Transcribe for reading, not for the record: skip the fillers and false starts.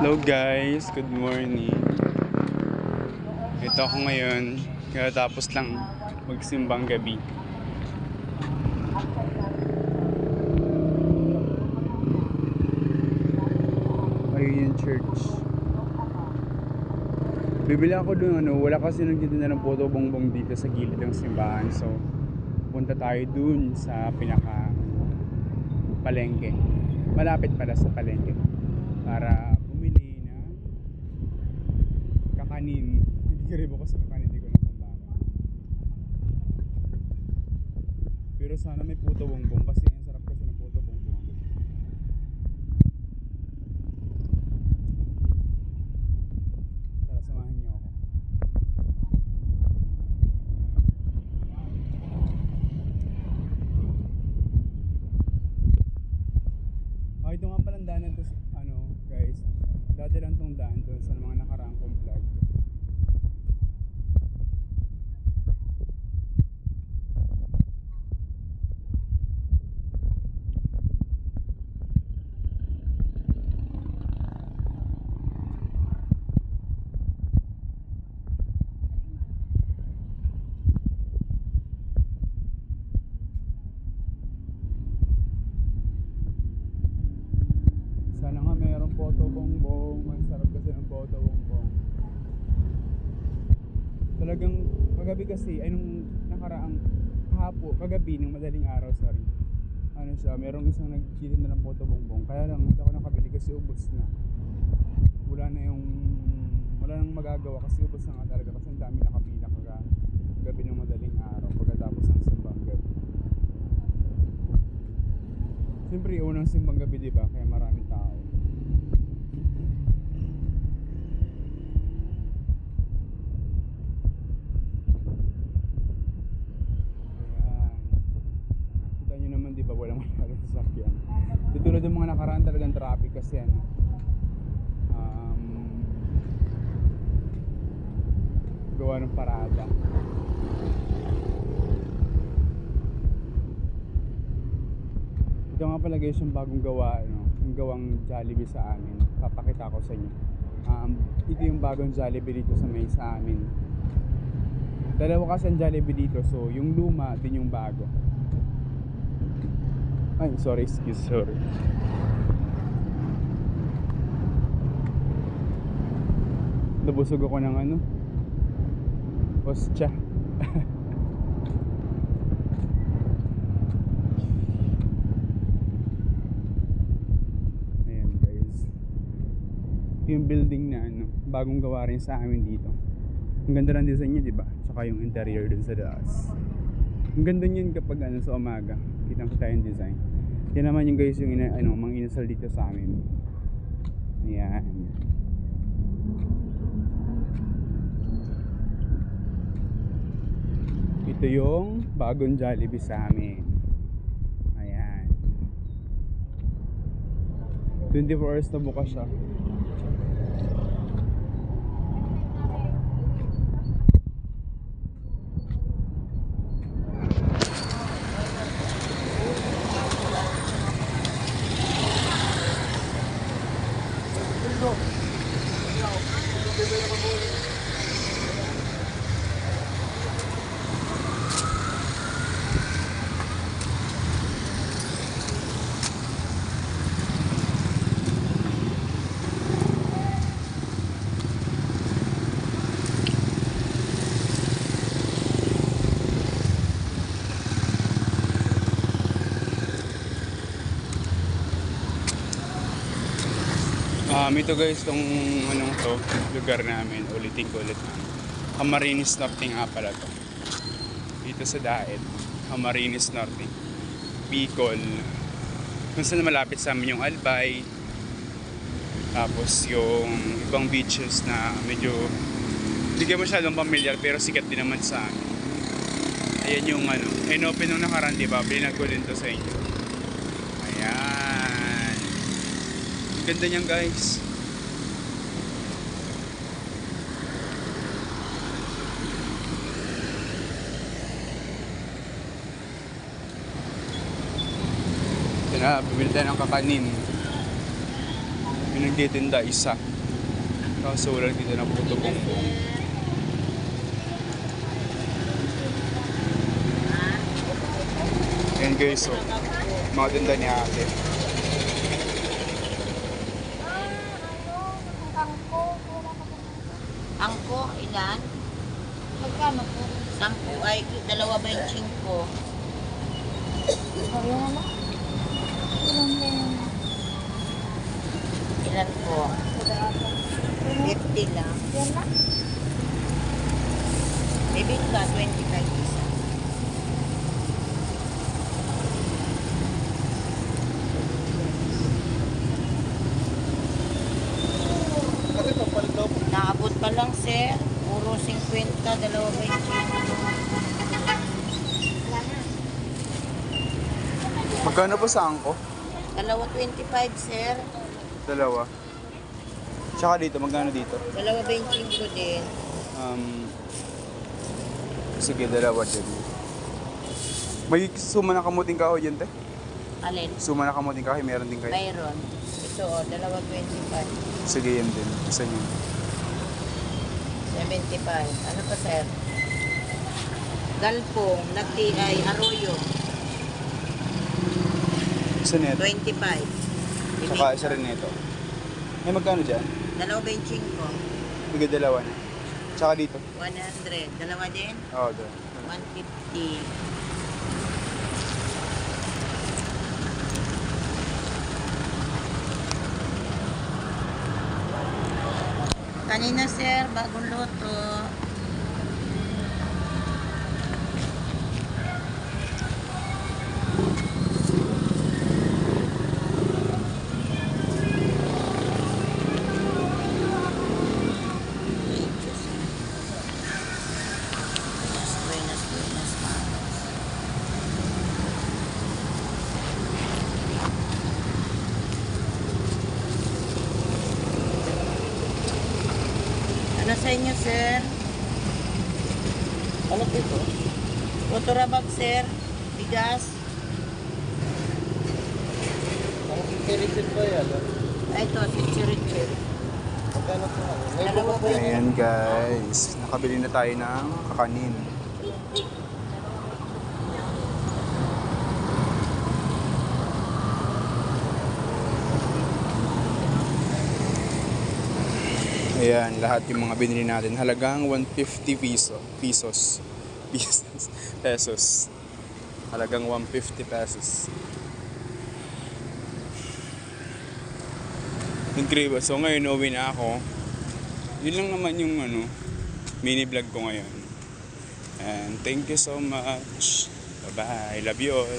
Hello guys, good morning. Ito ako ngayon, tapos lang magsimbang gabi. Ayun yung church. Bibili ako dun, wala kasi nagtitinda ng photo bongbong dito sa gilid ng simbahan. So, punta tayo dun sa pinaka palengke. Malapit pala sa palengke. Para bumili ng kakanin. Nagkikirib ako sa kakanin, hindi ko alam kung bakit. Pero sana may puto bongbong kasi ang sarap kasi ng puto bongbong. Tara, samahan niyo ako. Ito nga palang daanan to, guys. Dati lang tong daan to sa mga nakaraang kong vlog. Sana nga mayroong photo bongbong. Ang sarap kasi ng photo bongbong. Talagang kagabi kasi, ay nung nakaraang kagabi ng madaling araw, sorry. Merong isang nagkilid na ng photo bongbong. Kaya lang hindi ako nakabili kasi ubos na. Wala nang magagawa kasi ubos na nga talaga kasi ang dami nakapila kagabi ng madaling araw pagkatapos ng simbang gabi. Siyempre, unang simbang gabi, diba? Kaya maraming tao. Ayan. Kita nyo naman, diba? Walang masyadong sasakyan. Tutulad ng mga nakaraan talagang traffic kasi gawa ng parada. Ito nga pala guys yung bagong gawa, yung gawang Jollibee sa amin. Papakita ko sa inyo. Ito yung bagong Jollibee dito sa amin. Dalawa kasi ang Jollibee dito, so yung luma din yung bago. Ay, sorry. Nabusog ako ng hostya. Yung building na bagong gawa rin sa amin dito. Ang ganda ng design niya, 'di ba? Tsaka yung interior dun sa taas. Ang ganda niyan kapag sa umaga. Kitang-kita yung design. Yan naman yung guys yung mga inasal dito sa amin. Ayan. Ito yung bagong Jollibee sa amin. Ayan. 24 hours na bukas siya. Ito guys, tong lugar namin, ulitin ko ulit. Camarines Norte nga pala to. Dito sa Daet, Camarines Norte, Bicol. Kung saan malapit sa amin yung Albay. Tapos yung ibang beaches na medyo hindi ka masyadong familiar pero sikat din naman sa amin. Ayan yung inopen nung nakaraan, diba? Binag ko din to sa inyo. Ayan. Ang ganda niyan guys. Ito na, bibili tayo ng kakanin. Yung nagtitinda isa. Kaso wala dito na puto bongbong. Yan guys, so mga tinda ni ate. Angko, ilan? Magkano po? 10 ay 25. Ayun na. Ilan na yun? Ilan po? 50 lang. Yan na? Bibig ka, 25 isa. Naabot pa lang, sir. Puro 50, 25. Wala na. Magkano po sa angko? Dalawa 25, sir. Dalawa. Tsaka dito, magkano dito? Dalawa 25 din. Sige, dalawa din. May suma na kamuting kahoy yan, te? Alin? Suma na kamuting kahoy, meron din kayo? Mayroon. Ito, dalawa 25. Sige, yan din. Isa nyo. 75. Ano pa, sir? Galpong, nagti ay arroyo. Isa neto. 25. Tsaka isa rin neto. May magkano dyan? Dalawa 25. Bigay dalawa na. Tsaka dito. 100. Dalawa din? Oo, doon. 150. Kanina, sir, bagong loto. Buenas, buenas, manos. Ano sa inyo, sir? Ano ito? Motorabag, sir. Bigas. Ang kikiritin ba yan? Ay, ito, sitsirichir. Magkano po? May Dalawa po yun. Ayan guys, nakabili na tayo ng kakanin. Ayan, lahat yung mga binili natin. Halagang 150 pesos. Pesos. Halagang 150 pesos. Incredible. So ngayon, uwi na ako. Yun lang naman yung mini vlog ko ngayon. And thank you so much. Bye-bye. Love you all.